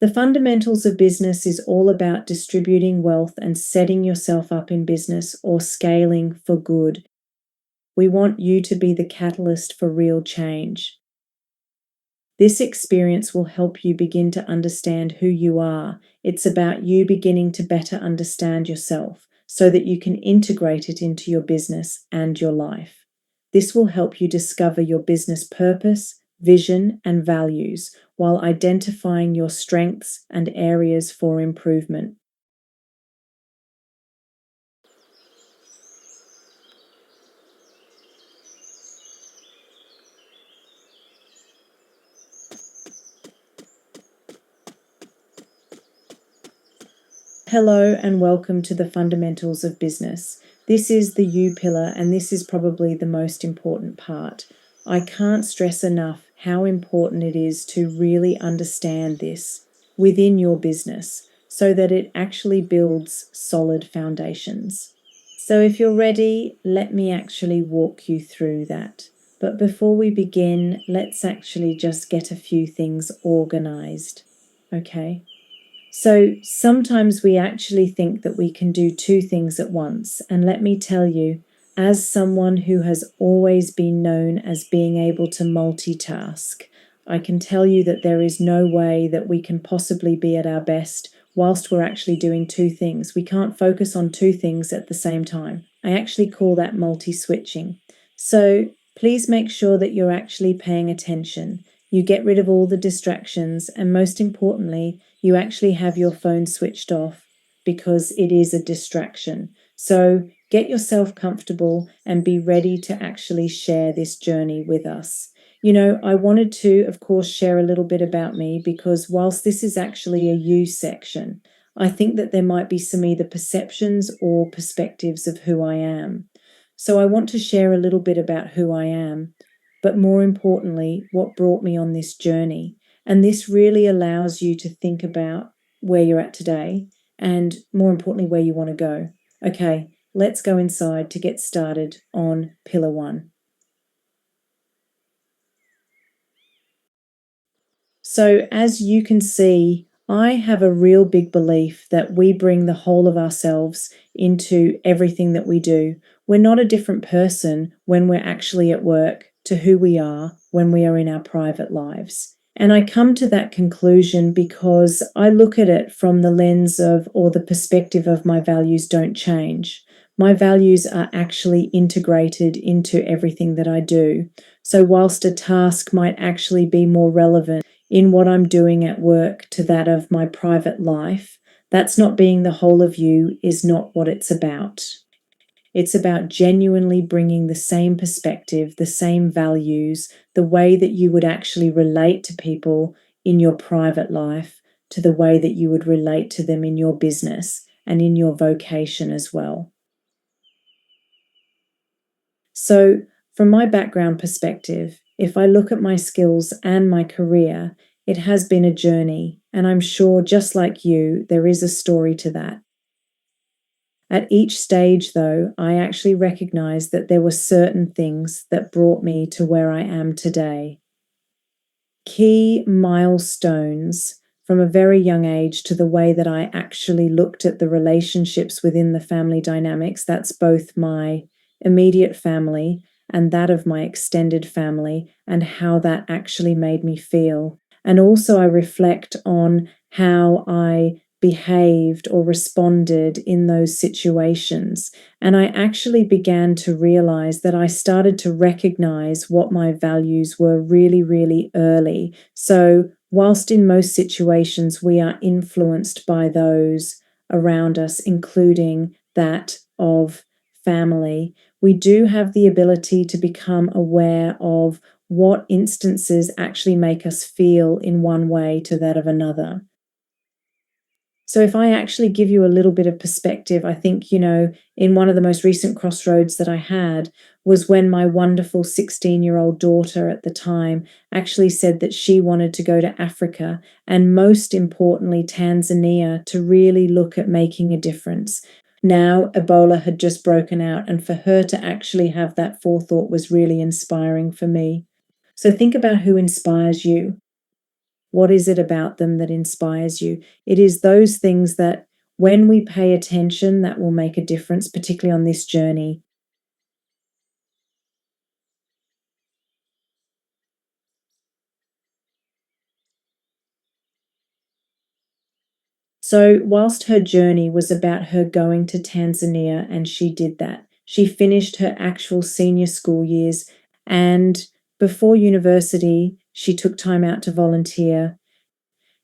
The fundamentals of business is all about distributing wealth and setting yourself up in business or scaling for good. We want you to be the catalyst for real change. This experience will help you begin to understand who you are. It's about you beginning to better understand yourself so that you can integrate it into your business and your life. This will help you discover your business purpose, vision, and values while identifying your strengths and areas for improvement. Hello and welcome to the fundamentals of business. This is the U pillar, and this is probably the most important part. I can't stress enough how important it is to really understand this within your business so that it actually builds solid foundations. So if you're ready, let me actually walk you through that. But before we begin, let's actually just get a few things organized. Okay? So sometimes we actually think that we can do two things at once. And let me tell you, as someone who has always been known as being able to multitask, I can tell you that there is no way that we can possibly be at our best whilst we're actually doing two things. We can't focus on two things at the same time. I actually call that multi-switching. So please make sure that you're actually paying attention. You get rid of all the distractions, and most importantly, you actually have your phone switched off because it is a distraction. So get yourself comfortable and be ready to actually share this journey with us. I wanted to, of course, share a little bit about me because whilst this is actually a you section, I think that there might be some either perceptions or perspectives of who I am. So I want to share a little bit about who I am, but more importantly, what brought me on this journey. And this really allows you to think about where you're at today and, more importantly, where you want to go. Okay, let's go inside to get started on Pillar 1. So as you can see, I have a real big belief that we bring the whole of ourselves into everything that we do. We're not a different person when we're actually at work to who we are when we are in our private lives. And I come to that conclusion because I look at it from the lens of, or the perspective of, my values don't change. My values are actually integrated into everything that I do. So whilst a task might actually be more relevant in what I'm doing at work to that of my private life, that's not being the whole of you, is not what it's about. It's about genuinely bringing the same perspective, the same values, the way that you would actually relate to people in your private life to the way that you would relate to them in your business and in your vocation as well. So, from my background perspective, if I look at my skills and my career, it has been a journey, and I'm sure, just like you, there is a story to that. At each stage, though, I actually recognized that there were certain things that brought me to where I am today. Key milestones from a very young age to the way that I actually looked at the relationships within the family dynamics. That's both my immediate family and that of my extended family, and how that actually made me feel. And also I reflect on how I behaved or responded in those situations. And I actually began to realize that I started to recognize what my values were really, really early. So whilst in most situations we are influenced by those around us, including that of family, we do have the ability to become aware of what instances actually make us feel in one way to that of another. So if I actually give you a little bit of perspective, I think, in one of the most recent crossroads that I had was when my wonderful 16-year-old daughter at the time actually said that she wanted to go to Africa, and most importantly, Tanzania, to really look at making a difference. Now, Ebola had just broken out, and for her to actually have that forethought was really inspiring for me. So think about who inspires you. What is it about them that inspires you? It is those things that when we pay attention, that will make a difference, particularly on this journey. So, whilst her journey was about her going to Tanzania, and she did that, she finished her actual senior school years. And before university, she took time out to volunteer.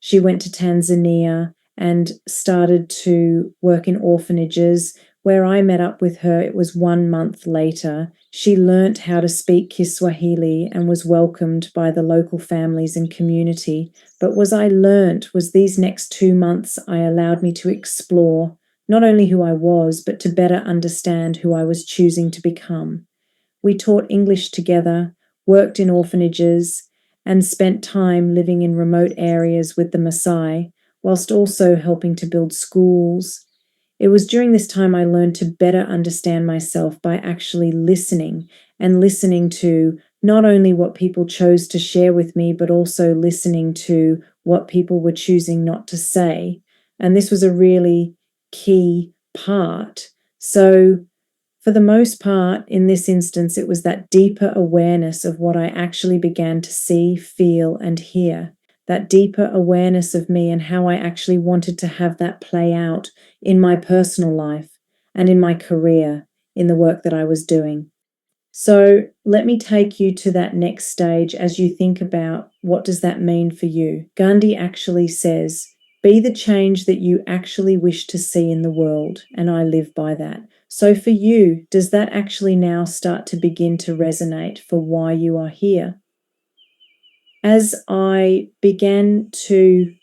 She went to Tanzania and started to work in orphanages. Where I met up with her, it was 1 month later. She learnt how to speak Kiswahili and was welcomed by the local families and community. But what I learnt was these next 2 months I allowed me to explore not only who I was, but to better understand who I was choosing to become. We taught English together, worked in orphanages, and spent time living in remote areas with the Maasai, whilst also helping to build schools. It was during this time I learned to better understand myself by actually listening, and listening to not only what people chose to share with me, but also listening to what people were choosing not to say. And this was a really key part. So, for the most part, in this instance, it was that deeper awareness of what I actually began to see, feel, and hear. That deeper awareness of me and how I actually wanted to have that play out in my personal life and in my career, in the work that I was doing. So let me take you to that next stage as you think about what does that mean for you. Gandhi actually says, be the change that you actually wish to see in the world, and I live by that. So for you, does that actually now start to begin to resonate for why you are here? As I began to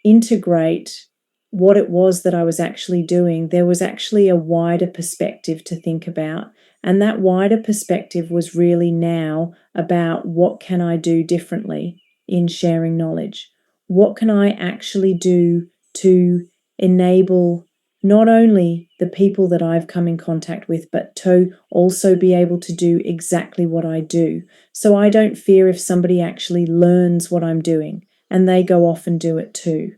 integrate what it was that I was actually doing, there was actually a wider perspective to think about. And that wider perspective was really now about what can I do differently in sharing knowledge? What can I actually do to enable not only the people that I've come in contact with, but to also be able to do exactly what I do? So I don't fear if somebody actually learns what I'm doing and they go off and do it too.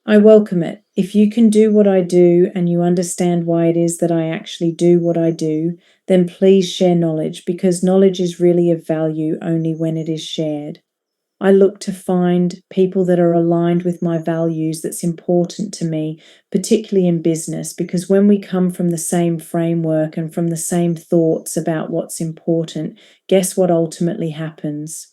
I welcome it. If you can do what I do and you understand why it is that I actually do what I do, then please share knowledge, because knowledge is really of value only when it is shared. I look to find people that are aligned with my values that's important to me, particularly in business, because when we come from the same framework and from the same thoughts about what's important, guess what ultimately happens?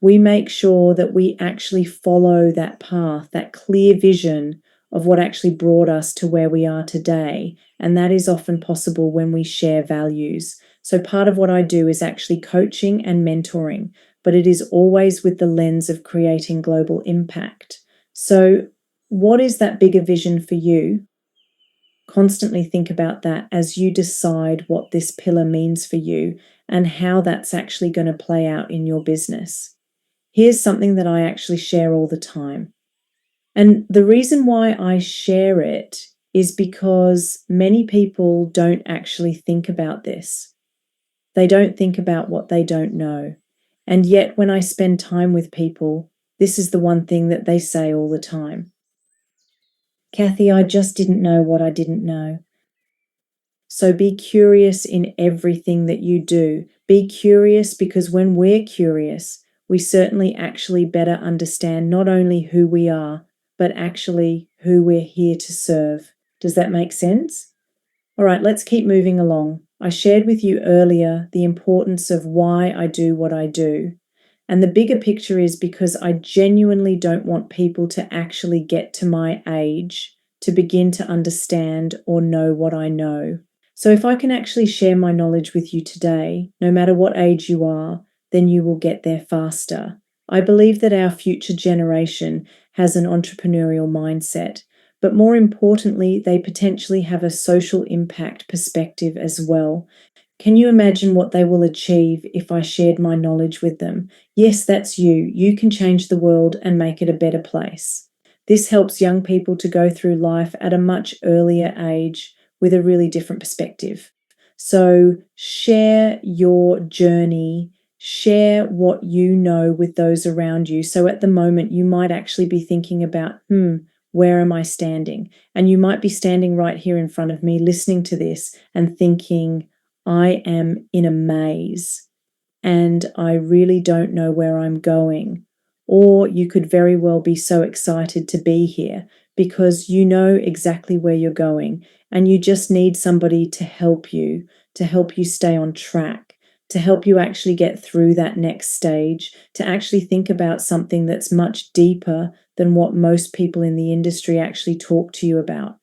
We make sure that we actually follow that path, that clear vision of what actually brought us to where we are today. And that is often possible when we share values. So part of what I do is actually coaching and mentoring, but it is always with the lens of creating global impact. So what is that bigger vision for you? Constantly think about that as you decide what this pillar means for you and how that's actually going to play out in your business. Here's something that I actually share all the time. And the reason why I share it is because many people don't actually think about this. They don't think about what they don't know. And yet, when I spend time with people, this is the one thing that they say all the time. Kathy, I just didn't know what I didn't know. So be curious in everything that you do. Be curious, because when we're curious, we certainly actually better understand not only who we are, but actually who we're here to serve. Does that make sense? All right, let's keep moving along. I shared with you earlier the importance of why I do what I do. And the bigger picture is because I genuinely don't want people to actually get to my age to begin to understand or know what I know. So if I can actually share my knowledge with you today, no matter what age you are, then you will get there faster. I believe that our future generation has an entrepreneurial mindset, but more importantly, they potentially have a social impact perspective as well. Can you imagine what they will achieve if I shared my knowledge with them? Yes, that's you. You can change the world and make it a better place. This helps young people to go through life at a much earlier age with a really different perspective. So share your journey, Share what you know with those around you. So at the moment, you might actually be thinking about, where am I standing? And you might be standing right here in front of me, listening to this and thinking, I am in a maze and I really don't know where I'm going. Or you could very well be so excited to be here because you know exactly where you're going and you just need somebody to help you stay on track, to help you actually get through that next stage, to actually think about something that's much deeper than what most people in the industry actually talk to you about.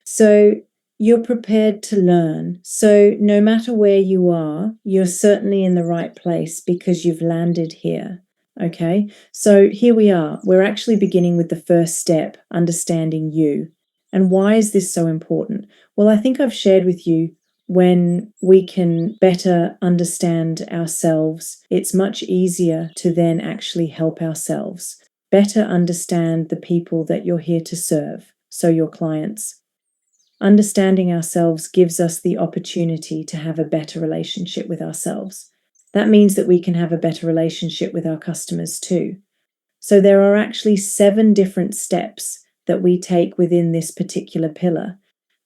So you're prepared to learn. So no matter where you are, you're certainly in the right place because you've landed here. Okay, so here we are. We're actually beginning with the first step, understanding you. And why is this so important? Well, I think I've shared with you when we can better understand ourselves, it's much easier to then actually help ourselves. Better understand the people that you're here to serve, so your clients. Understanding ourselves gives us the opportunity to have a better relationship with ourselves. That means that we can have a better relationship with our customers too. So there are actually 7 different steps that we take within this particular pillar.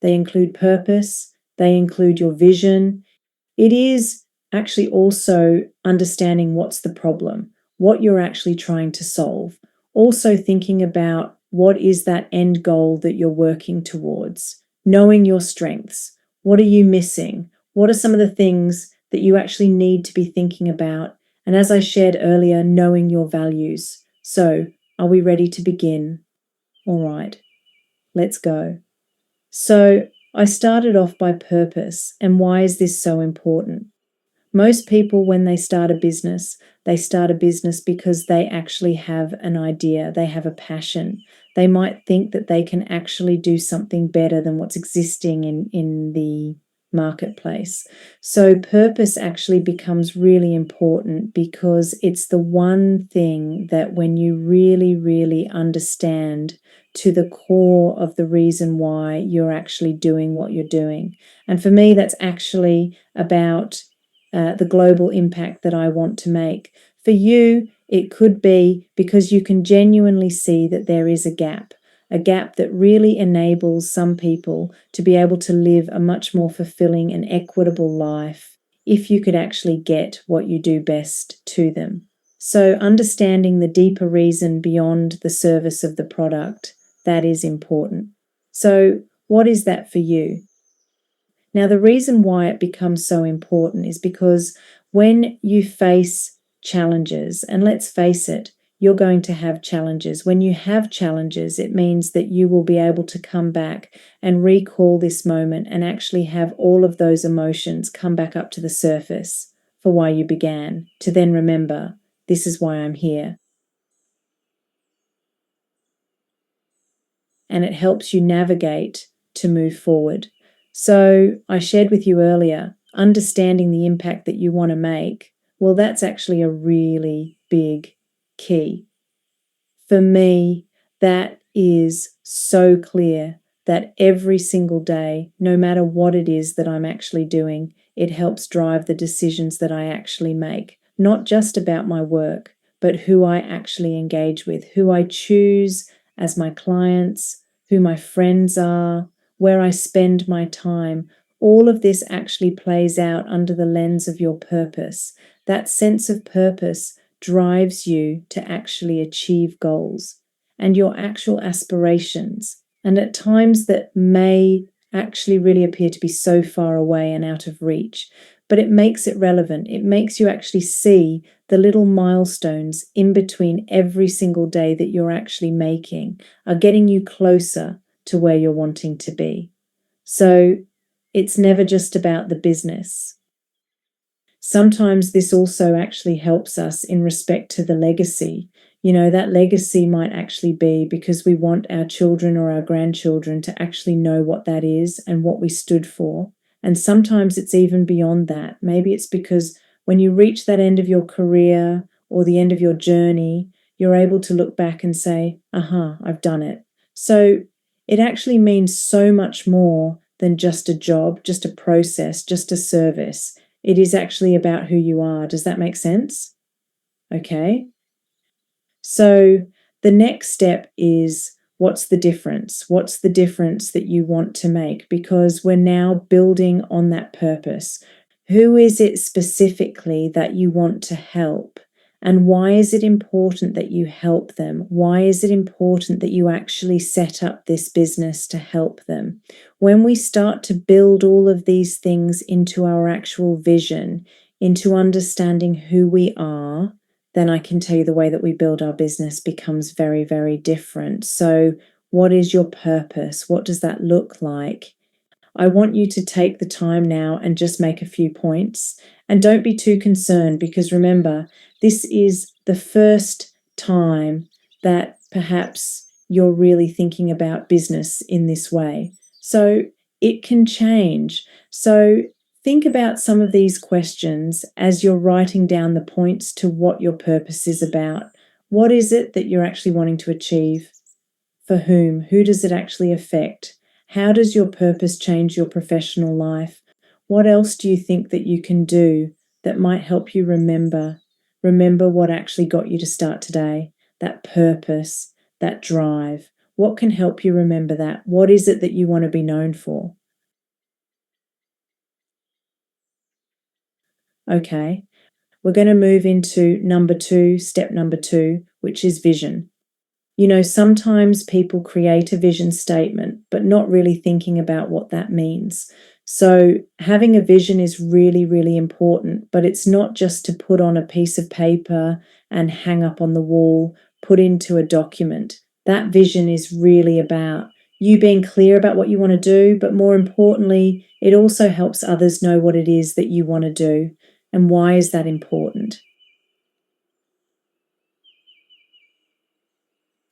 They include purpose, they include your vision. It is actually also understanding what's the problem, what you're actually trying to solve. Also thinking about what is that end goal that you're working towards. Knowing your strengths. What are you missing? What are some of the things that you actually need to be thinking about? And as I shared earlier, knowing your values. So, are we ready to begin? All right, let's go. So, I started off by purpose. And why is this so important? Most people, when they start a business because they actually have an idea, they have a passion. They might think that they can actually do something better than what's existing in the marketplace. So purpose actually becomes really important because it's the one thing that when you really, really understand to the core of the reason why you're actually doing what you're doing. And for me, that's actually about the global impact that I want to make. For you, it could be because you can genuinely see that there is a gap that really enables some people to be able to live a much more fulfilling and equitable life if you could actually get what you do best to them. So understanding the deeper reason beyond the service of the product, that is important. So what is that for you? Now, the reason why it becomes so important is because when you face challenges, and let's face it, you're going to have challenges. When you have challenges, it means that you will be able to come back and recall this moment and actually have all of those emotions come back up to the surface for why you began, to then remember, this is why I'm here. And it helps you navigate to move forward. So I shared with you earlier, understanding the impact that you want to make. Well, that's actually a really big key. For me, that is so clear that every single day, no matter what it is that I'm actually doing, it helps drive the decisions that I actually make, not just about my work, but who I actually engage with, who I choose as my clients, who my friends are, where I spend my time. All of this actually plays out under the lens of your purpose. That sense of purpose drives you to actually achieve goals and your actual aspirations. And at times that may actually really appear to be so far away and out of reach, but it makes it relevant. It makes you actually see the little milestones in between every single day that you're actually making are getting you closer to where you're wanting to be. So it's never just about the business. Sometimes this also actually helps us in respect to the legacy. You know, that legacy might actually be because we want our children or our grandchildren to actually know what that is and what we stood for. And sometimes it's even beyond that. Maybe it's because when you reach that end of your career or the end of your journey, you're able to look back and say, aha, I've done it. So it actually means so much more than just a job, just a process, just a service. It is actually about who you are. Does that make sense? Okay. So the next step is, what's the difference? What's the difference that you want to make? Because we're now building on that purpose. Who is it specifically that you want to help? And why is it important that you help them? Why is it important that you actually set up this business to help them? When we start to build all of these things into our actual vision, into understanding who we are, then I can tell you the way that we build our business becomes very, very different. So, what is your purpose? What does that look like? I want you to take the time now and just make a few points. And don't be too concerned, because remember, this is the first time that perhaps you're really thinking about business in this way. So it can change. So think about some of these questions as you're writing down the points to what your purpose is about. What is it that you're actually wanting to achieve? For whom? Who does it actually affect? How does your purpose change your professional life? What else do you think that you can do that might help you remember what actually got you to start today? That purpose, that drive. What can help you remember that? What is it that you want to be known for? Okay, we're going to move into step number two, which is vision. You know, sometimes people create a vision statement, but not really thinking about what that means. So having a vision is really, really important, but it's not just to put on a piece of paper and hang up on the wall, put into a document. That vision is really about you being clear about what you want to do, but more importantly, it also helps others know what it is that you want to do. And why is that important?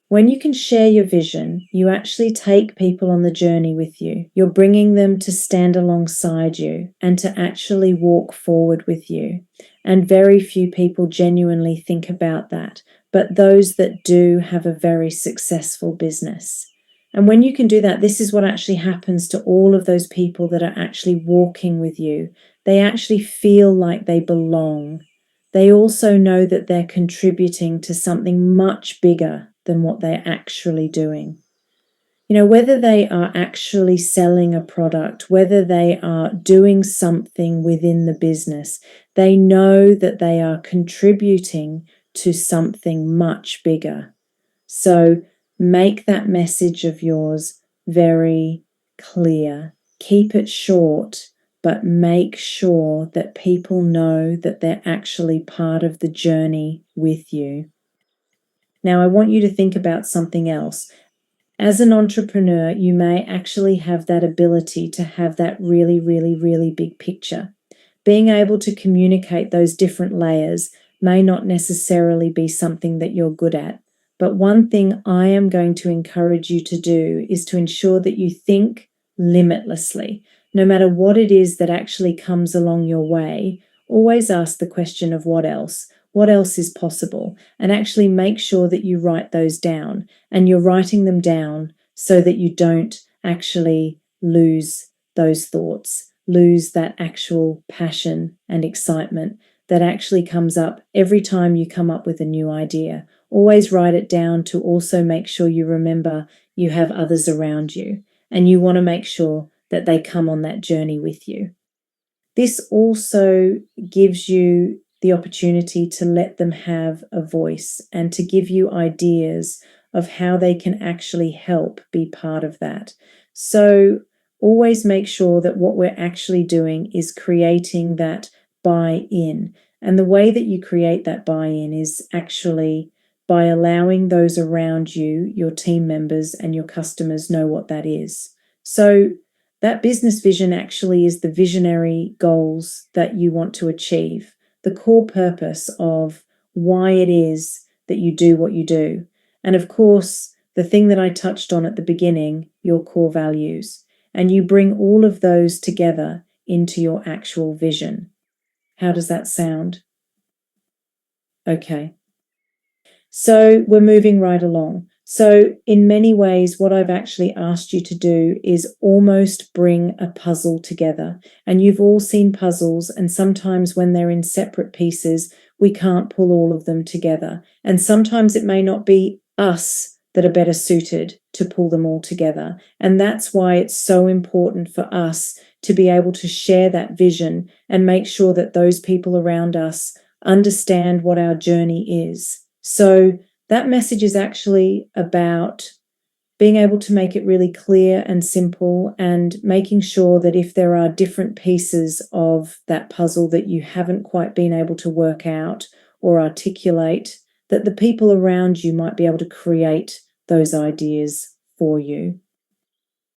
When you can share your vision, you actually take people on the journey with you. You're bringing them to stand alongside you and to actually walk forward with you. And very few people genuinely think about that. But those that do have a very successful business. And when you can do that, this is what actually happens to all of those people that are actually walking with you. They actually feel like they belong. They also know that they're contributing to something much bigger than what they're actually doing. You know, whether they are actually selling a product, whether they are doing something within the business, they know that they are contributing to something much bigger. So make that message of yours very clear. Keep it short, but make sure that people know that they're actually part of the journey with you. Now, I want you to think about something else. As an entrepreneur, you may actually have that ability to have that really, really, really big picture. Being able to communicate those different layers may not necessarily be something that you're good at. But one thing I am going to encourage you to do is to ensure that you think limitlessly. No matter what it is that actually comes along your way, always ask the question of what else? What else is possible? And actually make sure that you write those down, and you're writing them down so that you don't actually lose those thoughts, lose that actual passion and excitement that actually comes up every time you come up with a new idea. Always write it down to also make sure you remember you have others around you, and you want to make sure that they come on that journey with you. This also gives you the opportunity to let them have a voice and to give you ideas of how they can actually help be part of that. So always make sure that what we're actually doing is creating that buy-in. And the way that you create that buy-in is actually by allowing those around you, your team members and your customers, know what that is. So that business vision actually is the visionary goals that you want to achieve, the core purpose of why it is that you do what you do. And of course, the thing that I touched on at the beginning, your core values. And you bring all of those together into your actual vision. How does that sound? Okay. So we're moving right along. So in many ways, what I've actually asked you to do is almost bring a puzzle together. And you've all seen puzzles, and sometimes when they're in separate pieces, we can't pull all of them together. And sometimes it may not be us that are better suited to pull them all together. And that's why it's so important for us to be able to share that vision and make sure that those people around us understand what our journey is. So that message is actually about being able to make it really clear and simple, and making sure that if there are different pieces of that puzzle that you haven't quite been able to work out or articulate, that the people around you might be able to create those ideas for you.